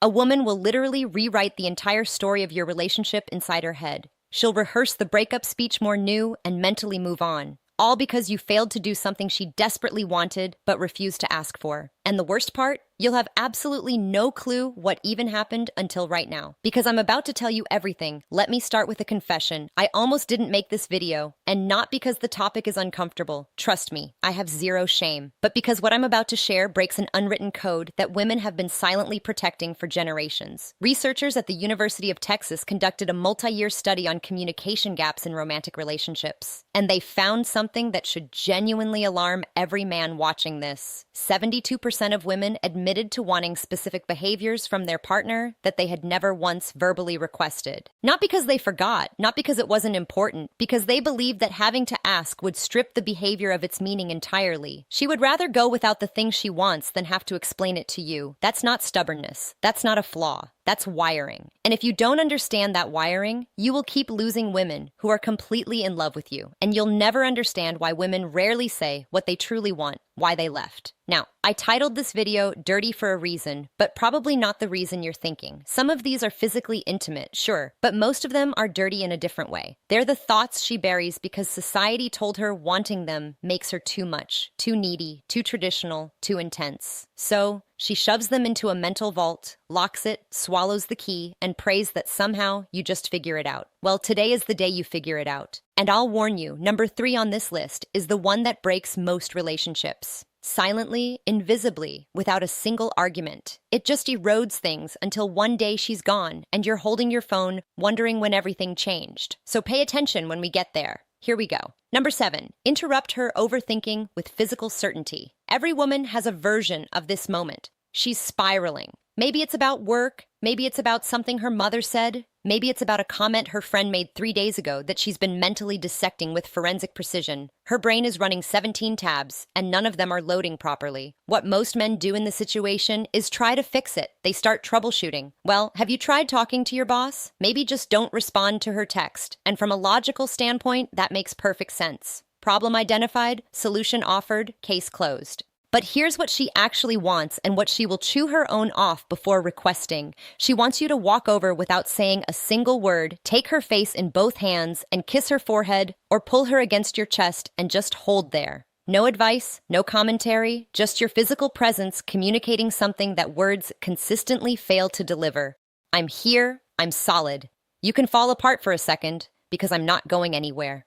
A woman will literally rewrite the entire story of your relationship inside her head. She'll rehearse the breakup speech more new and mentally move on. All because you failed to do something she desperately wanted but refused to ask for. And the worst part? You'll have absolutely no clue what even happened until right now. Because I'm about to tell you everything, let me start with a confession. I almost didn't make this video, and not because the topic is uncomfortable. Trust me, I have zero shame. But because what I'm about to share breaks an unwritten code that women have been silently protecting for generations. Researchers at the University of Texas conducted a multi-year study on communication gaps in romantic relationships. And they found something that should genuinely alarm every man watching this. 72% of women admitted to wanting specific behaviors from their partner that they had never once verbally requested. Not because they forgot, not because it wasn't important, because they believed that having to ask would strip the behavior of its meaning entirely. She would rather go without the thing she wants than have to explain it to you. That's not stubbornness. That's not a flaw. That's wiring. And if you don't understand that wiring, you will keep losing women who are completely in love with you. And you'll never understand why women rarely say what they truly want, why they left. Now, I titled this video Dirty for a reason, but probably not the reason you're thinking. Some of these are physically intimate, sure, but most of them are dirty in a different way. They're the thoughts she buries because society told her wanting them makes her too much, too needy, too traditional, too intense. So, she shoves them into a mental vault, locks it, swallows the key, and prays that somehow you just figure it out. Well, today is the day you figure it out. And I'll warn you, number 3 on this list is the one that breaks most relationships. Silently, invisibly, without a single argument. It just erodes things until one day she's gone and you're holding your phone, wondering when everything changed. So pay attention when we get there. Here we go. Number 7, interrupt her overthinking with physical certainty. Every woman has a version of this moment. She's spiraling. Maybe it's about work. Maybe it's about something her mother said. Maybe it's about a comment her friend made 3 days ago that she's been mentally dissecting with forensic precision. Her brain is running 17 tabs, and none of them are loading properly. What most men do in the situation is try to fix it. They start troubleshooting. Well, have you tried talking to your boss? Maybe just don't respond to her text. And from a logical standpoint, that makes perfect sense. Problem identified, solution offered, case closed. But here's what she actually wants and what she will chew her own off before requesting. She wants you to walk over without saying a single word, take her face in both hands and kiss her forehead, or pull her against your chest and just hold there. No advice, no commentary, just your physical presence communicating something that words consistently fail to deliver. I'm here, I'm solid. You can fall apart for a second, because I'm not going anywhere.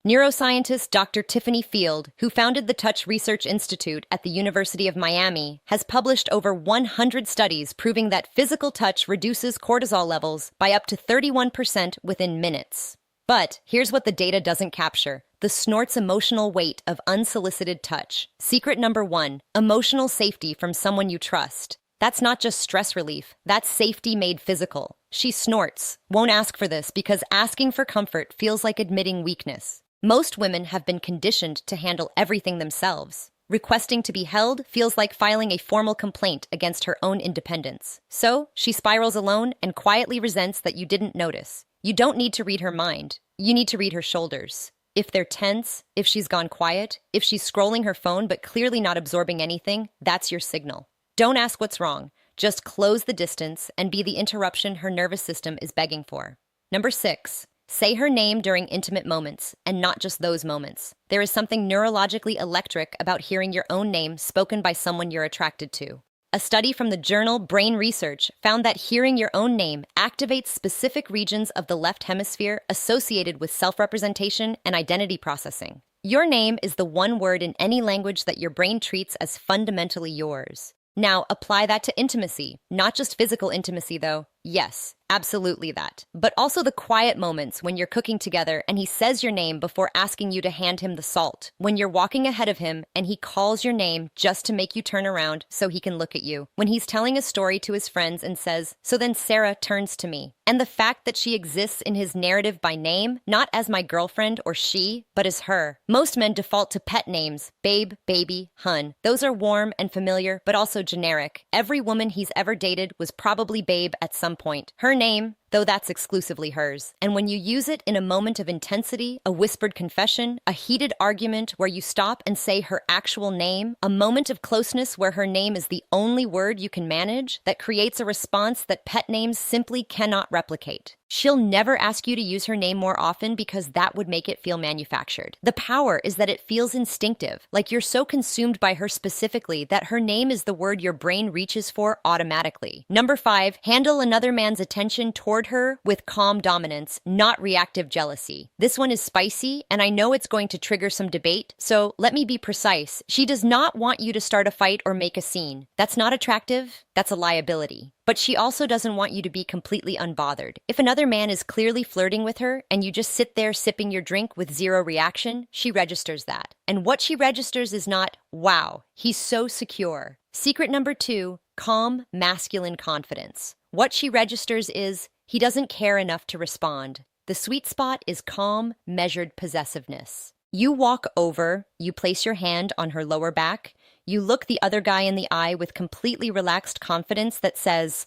Neuroscientist Dr. Tiffany Field, who founded the Touch Research Institute at the University of Miami, has published over 100 studies proving that physical touch reduces cortisol levels by up to 31% within minutes. But here's what the data doesn't capture: the snort's emotional weight of unsolicited touch. Secret number 1, emotional safety from someone you trust. That's not just stress relief, that's safety made physical. She snorts, won't ask for this because asking for comfort feels like admitting weakness. Most women have been conditioned to handle everything themselves. Requesting to be held feels like filing a formal complaint against her own independence. So, she spirals alone and quietly resents that you didn't notice. You don't need to read her mind. You need to read her shoulders. If they're tense, if she's gone quiet, if she's scrolling her phone but clearly not absorbing anything, that's your signal. Don't ask what's wrong. Just close the distance and be the interruption her nervous system is begging for. Number 6. Say her name during intimate moments, and not just those moments. There is something neurologically electric about hearing your own name spoken by someone you're attracted to. A study from the journal Brain Research found that hearing your own name activates specific regions of the left hemisphere associated with self-representation and identity processing. Your name is the one word in any language that your brain treats as fundamentally yours. Now, apply that to intimacy. Not just physical intimacy, though. Yes, absolutely that. But also the quiet moments when you're cooking together and he says your name before asking you to hand him the salt. When you're walking ahead of him and he calls your name just to make you turn around so he can look at you. When he's telling a story to his friends and says, "So then Sarah turns to me." And the fact that she exists in his narrative by name, not as my girlfriend or she, but as her. Most men default to pet names: babe, baby, hun. Those are warm and familiar, but also generic. Every woman he's ever dated was probably babe at some point. Her name, though that's exclusively hers. And when you use it in a moment of intensity, a whispered confession, a heated argument where you stop and say her actual name, a moment of closeness where her name is the only word you can manage, that creates a response that pet names simply cannot replicate. She'll never ask you to use her name more often because that would make it feel manufactured. The power is that it feels instinctive, like you're so consumed by her specifically that her name is the word your brain reaches for automatically. Number 5, handle another man's attention toward her with calm dominance, not reactive jealousy. This one is spicy, and I know it's going to trigger some debate, so let me be precise. She does not want you to start a fight or make a scene. That's not attractive, that's a liability. But she also doesn't want you to be completely unbothered. If another man is clearly flirting with her and you just sit there sipping your drink with zero reaction, she registers that. And what she registers is not, wow, he's so secure. Secret number 2, calm, masculine confidence. What she registers is, he doesn't care enough to respond. The sweet spot is calm, measured possessiveness. You walk over, you place your hand on her lower back, you look the other guy in the eye with completely relaxed confidence that says,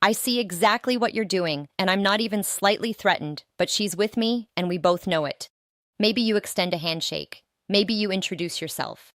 I see exactly what you're doing, and I'm not even slightly threatened, but she's with me, and we both know it. Maybe you extend a handshake. Maybe you introduce yourself.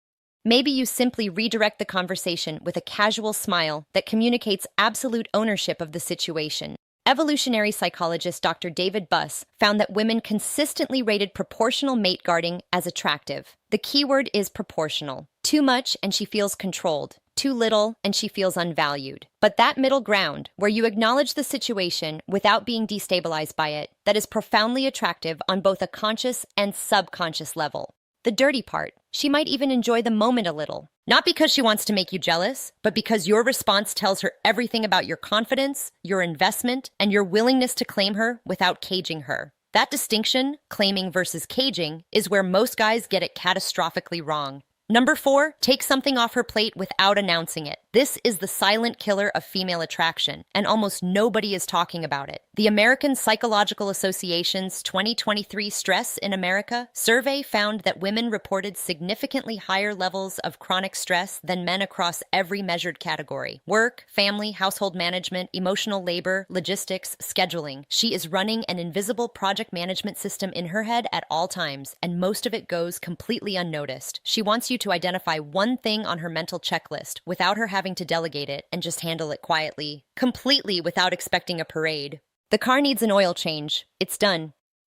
Maybe you simply redirect the conversation with a casual smile that communicates absolute ownership of the situation. Evolutionary psychologist Dr. David Buss found that women consistently rated proportional mate guarding as attractive. The keyword is proportional. Too much and she feels controlled. Too little and she feels unvalued. But that middle ground, where you acknowledge the situation without being destabilized by it, that is profoundly attractive on both a conscious and subconscious level. The dirty part, she might even enjoy the moment a little. Not because she wants to make you jealous, but because your response tells her everything about your confidence, your investment, and your willingness to claim her without caging her. That distinction, claiming versus caging, is where most guys get it catastrophically wrong. Number 4, take something off her plate without announcing it. This is the silent killer of female attraction, and almost nobody is talking about it. The American Psychological Association's 2023 Stress in America survey found that women reported significantly higher levels of chronic stress than men across every measured category: work, family, household management, emotional labor, logistics, scheduling. She is running an invisible project management system in her head at all times, and most of it goes completely unnoticed. She wants you to identify one thing on her mental checklist without her having to delegate it and just handle it quietly, completely without expecting a parade. The car needs an oil change. It's done.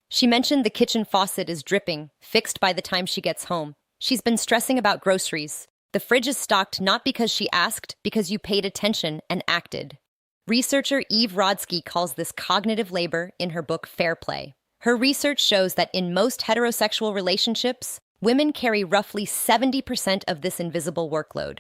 She mentioned the kitchen faucet is dripping, fixed by the time she gets home. She's been stressing about groceries. The fridge is stocked not because she asked, because you paid attention and acted. Researcher Eve Rodsky calls this cognitive labor in her book Fair Play. Her research shows that in most heterosexual relationships, women carry roughly 70% of this invisible workload.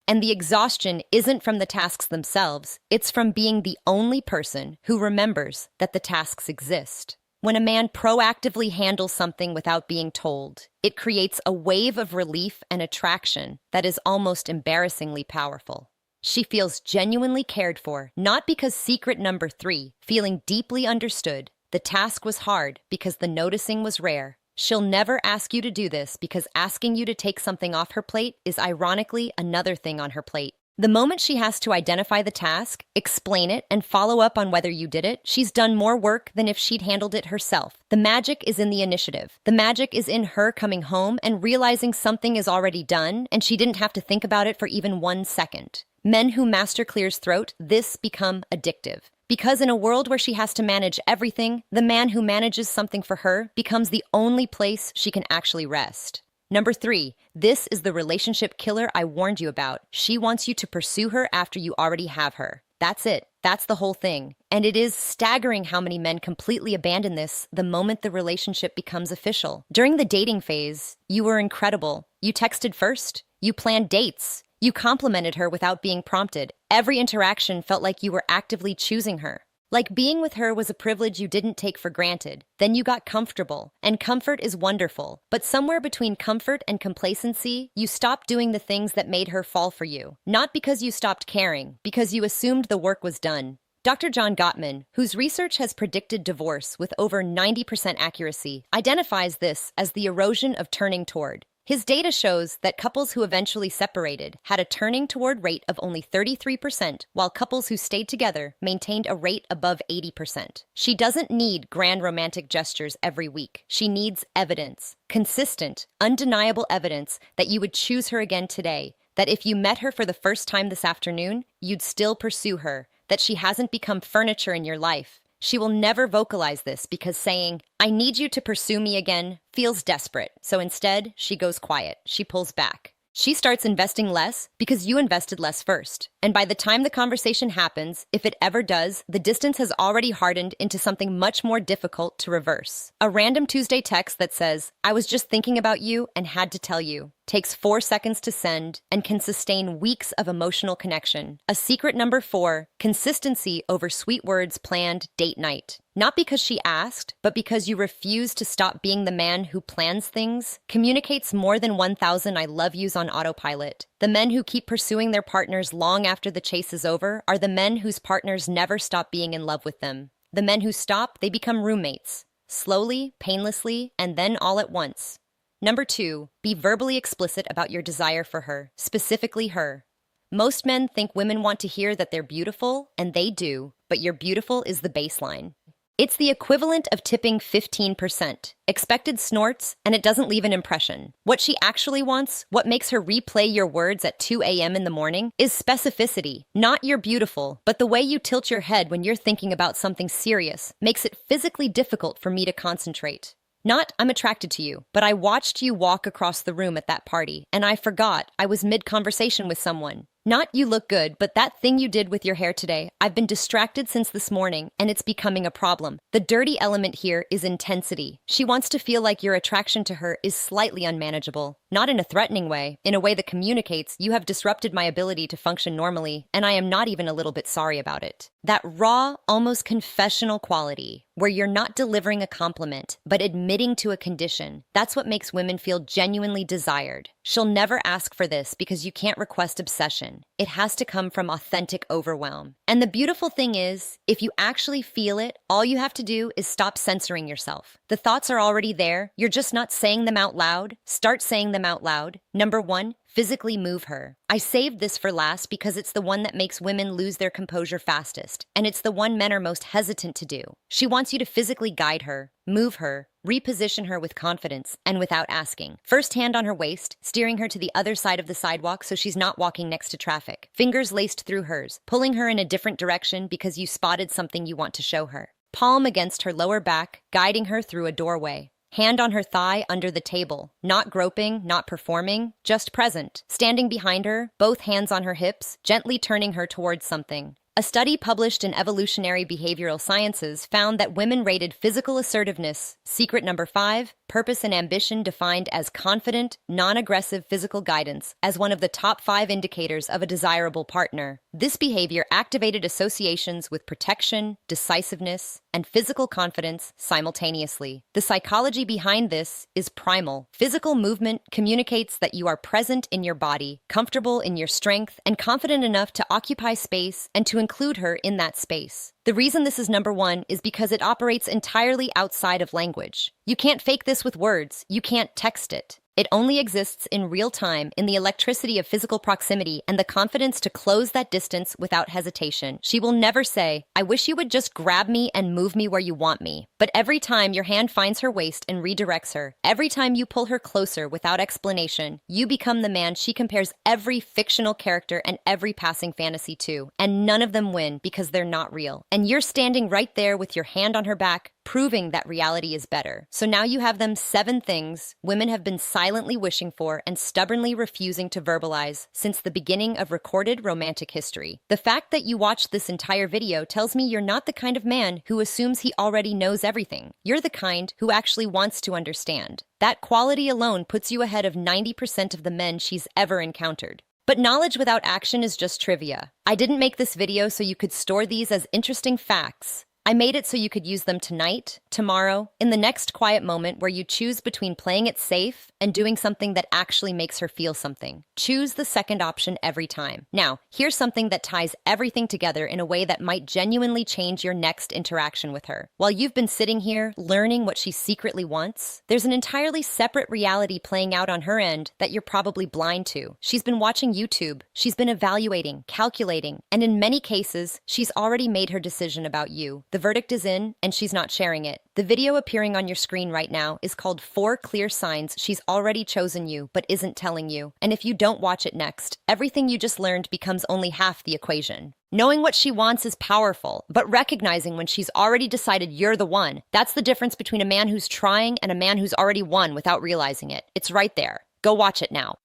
And the exhaustion isn't from the tasks themselves, it's from being the only person who remembers that the tasks exist. When a man proactively handles something without being told, it creates a wave of relief and attraction that is almost embarrassingly powerful. She feels genuinely cared for, not because secret number 3, feeling deeply understood. The task was hard because the noticing was rare. She'll never ask you to do this because asking you to take something off her plate is ironically another thing on her plate. The moment she has to identify the task, explain it, and follow up on whether you did it, she's done more work than if she'd handled it herself. The magic is in the initiative. The magic is in her coming home and realizing something is already done and she didn't have to think about it for even 1 second. Men who master Clear's throat, this become addictive. Because in a world where she has to manage everything, the man who manages something for her becomes the only place she can actually rest. Number 3, this is the relationship killer I warned you about. She wants you to pursue her after you already have her. That's it. That's the whole thing. And it is staggering how many men completely abandon this the moment the relationship becomes official. During the dating phase, you were incredible. You texted first. You planned dates. You complimented her without being prompted. Every interaction felt like you were actively choosing her. Like being with her was a privilege you didn't take for granted. Then you got comfortable, and comfort is wonderful. But somewhere between comfort and complacency, you stopped doing the things that made her fall for you. Not because you stopped caring, because you assumed the work was done. Dr. John Gottman, whose research has predicted divorce with over 90% accuracy, identifies this as the erosion of turning toward. His data shows that couples who eventually separated had a turning toward rate of only 33%, while couples who stayed together maintained a rate above 80%. She doesn't need grand romantic gestures every week. She needs evidence, consistent, undeniable evidence that you would choose her again today, that if you met her for the first time this afternoon, you'd still pursue her, that she hasn't become furniture in your life. She will never vocalize this because saying, "I need you to pursue me again," feels desperate. So instead, she goes quiet. She pulls back. She starts investing less because you invested less first. And by the time the conversation happens, if it ever does, the distance has already hardened into something much more difficult to reverse. A random Tuesday text that says, "I was just thinking about you and had to tell you," takes 4 seconds to send and can sustain weeks of emotional connection. A secret number 4, consistency over sweet words planned date night. Not because she asked, but because you refuse to stop being the man who plans things, communicates more than 1,000 I love yous on autopilot. The men who keep pursuing their partners long after the chase is over are the men whose partners never stop being in love with them. The men who stop, they become roommates. Slowly, painlessly, and then all at once. Number 2, be verbally explicit about your desire for her, specifically her. Most men think women want to hear that they're beautiful, and they do, but your beautiful is the baseline. It's the equivalent of tipping 15%. Expected snorts, and it doesn't leave an impression. What she actually wants, what makes her replay your words at 2 a.m. in the morning, is specificity. Not you're beautiful, but the way you tilt your head when you're thinking about something serious makes it physically difficult for me to concentrate. Not, "I'm attracted to you," but "I watched you walk across the room at that party, and I forgot I was mid-conversation with someone." Not, "You look good, but that thing you did with your hair today, I've been distracted since this morning, and it's becoming a problem." The dirty element here is intensity. She wants to feel like your attraction to her is slightly unmanageable. Not in a threatening way, in a way that communicates, "You have disrupted my ability to function normally, and I am not even a little bit sorry about it." That raw, almost confessional quality, where you're not delivering a compliment, but admitting to a condition, that's what makes women feel genuinely desired. She'll never ask for this because you can't request obsession. It has to come from authentic overwhelm. And the beautiful thing is, if you actually feel it, all you have to do is stop censoring yourself. The thoughts are already there. You're just not saying them out loud. Start saying them out loud. Number 1, physically move her. I saved this for last because it's the one that makes women lose their composure fastest, and it's the one men are most hesitant to do. She wants you to physically guide her, move her, reposition her with confidence and without asking. First hand on her waist, steering her to the other side of the sidewalk so she's not walking next to traffic. Fingers laced through hers, pulling her in a different direction because you spotted something you want to show her. Palm against her lower back, guiding her through a doorway. Hand on her thigh under the table, not groping, not performing, just present. Standing behind her, both hands on her hips, gently turning her towards something. A study published in Evolutionary Behavioral Sciences found that women rated physical assertiveness, secret number 5, purpose and ambition defined as confident, non-aggressive physical guidance, as one of the top 5 indicators of a desirable partner. This behavior activated associations with protection, decisiveness, and physical confidence simultaneously. The psychology behind this is primal. Physical movement communicates that you are present in your body, comfortable in your strength, and confident enough to occupy space and to include her in that space. The reason this is number 1 is because it operates entirely outside of language. You can't fake this with words. You can't text it. It only exists in real time in the electricity of physical proximity and the confidence to close that distance without hesitation. She will never say, "I wish you would just grab me and move me where you want me." But every time your hand finds her waist and redirects her, every time you pull her closer without explanation, you become the man she compares every fictional character and every passing fantasy to. And none of them win because they're not real. And you're standing right there with your hand on her back, proving that reality is better. So now you have them 7 things women have been silently wishing for and stubbornly refusing to verbalize since the beginning of recorded romantic history. The fact that you watched this entire video tells me you're not the kind of man who assumes he already knows everything. You're the kind who actually wants to understand. That quality alone puts you ahead of 90% of the men she's ever encountered. But knowledge without action is just trivia. I didn't make this video so you could store these as interesting facts. I made it so you could use them tonight, tomorrow, in the next quiet moment where you choose between playing it safe and doing something that actually makes her feel something. Choose the second option every time. Now, here's something that ties everything together in a way that might genuinely change your next interaction with her. While you've been sitting here learning what she secretly wants, there's an entirely separate reality playing out on her end that you're probably blind to. She's been watching YouTube, she's been evaluating, calculating, and in many cases, she's already made her decision about you. The verdict is in, and she's not sharing it. The video appearing on your screen right now is called 4 Clear Signs She's Already Chosen You but Isn't Telling You. And if you don't watch it next, everything you just learned becomes only half the equation. Knowing what she wants is powerful, but recognizing when she's already decided you're the one, that's the difference between a man who's trying and a man who's already won without realizing it. It's right there. Go watch it now.